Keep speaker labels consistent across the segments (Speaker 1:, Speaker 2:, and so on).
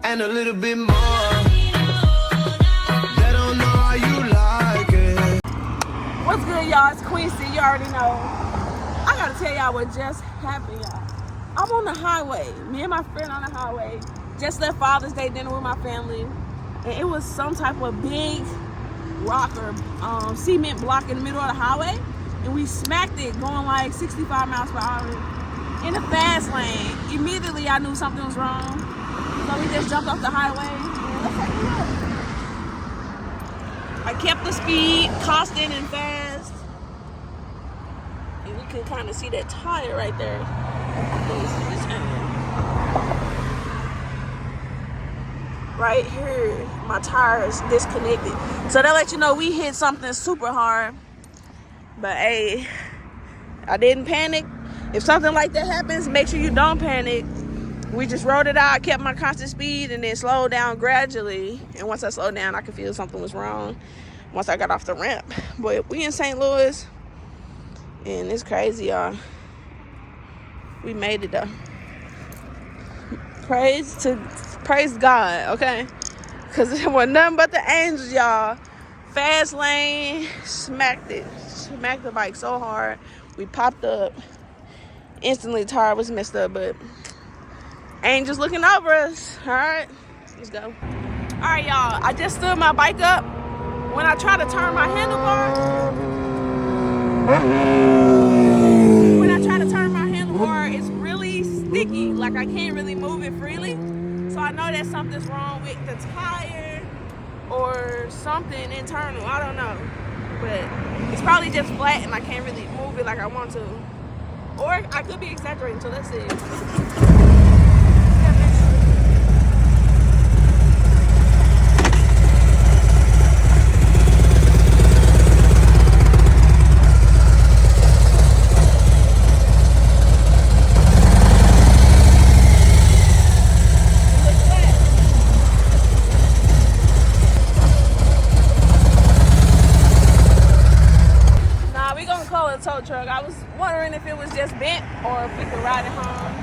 Speaker 1: And a little bit more. They don't know how you like it.
Speaker 2: What's good, y'all? It's QueenSit. You already know. I gotta tell y'all what just happened, y'all. I'm on the highway. Me and my friend on the highway. Just left Father's Day dinner with my family. And it was some type of big rock or cement block in the middle of the highway. And we smacked it going like 65 miles per hour in the fast lane. Immediately, I knew something was wrong. So we just jumped off the highway. And let's take a look. I kept the speed, constant and fast. And we can kind of see that tire right there. Right here, my tire is disconnected. So that lets you know we hit something super hard. But hey, I didn't panic. If something like that happens, make sure you don't panic. We just rode it out, kept my constant speed, and then slowed down gradually. And once I slowed down, I could feel something was wrong once I got off the ramp. But we in St. Louis, and it's crazy, y'all. We made it, though. Praise God, okay? Because it wasn't nothing but the angels, y'all. Fast lane, smacked it. Smacked the bike so hard. We popped up. Instantly, the tire was messed up, but angels looking over us. All right, let's go. All right, y'all. I just stood my bike up. When I try to turn my handlebar, it's really sticky. Like I can't really move it freely. So I know that something's wrong with the tire or something internal. I don't know. But it's probably just flat and I can't really move it like I want to. Or I could be exaggerating, so let's see. Tow truck. I was wondering if it was just bent or if we could ride it home.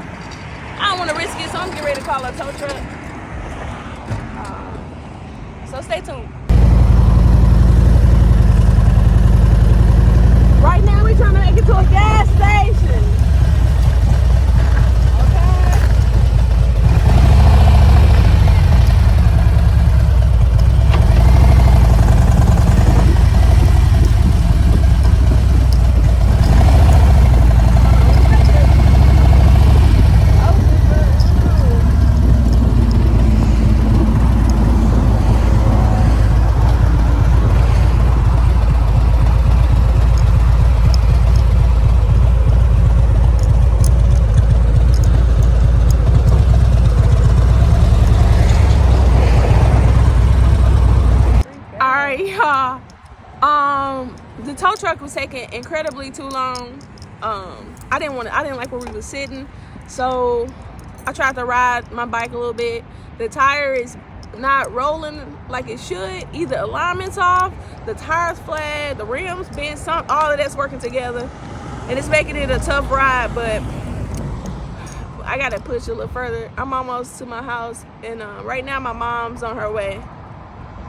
Speaker 2: I don't want to risk it, so I'm getting ready to call a tow truck. So stay tuned. Right now we're trying to make it to a gas station. The tow truck was taking incredibly too long. I didn't like where we were sitting, so I tried to ride my bike a little bit. The tire is not rolling like it should. Either alignment's off, the tire's flat, the rims bent, all of that's working together, and it's making it a tough ride. But I gotta push a little further. I'm almost to my house, and right now my mom's on her way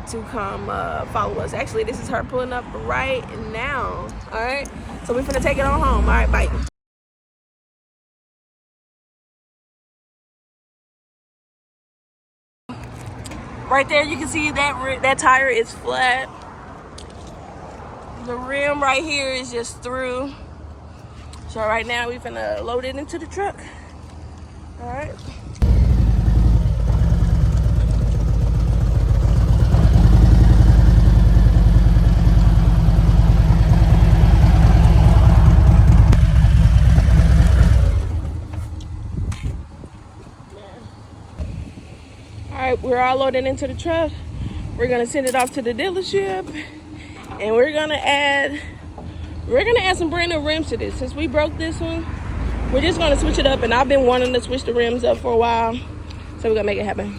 Speaker 2: to come follow us. Actually, this is her pulling up right now. All right, so we're finna take it on home. All right, bye. Right there, you can see that tire is flat. The rim right here is just through. So right now we finna load it into the truck. All right. Alright, we're all loaded into the truck. We're gonna send it off to the dealership, and we're gonna add some brand new rims to this. Since we broke this one, we're just gonna switch it up, and I've been wanting to switch the rims up for a while, so we're gonna make it happen.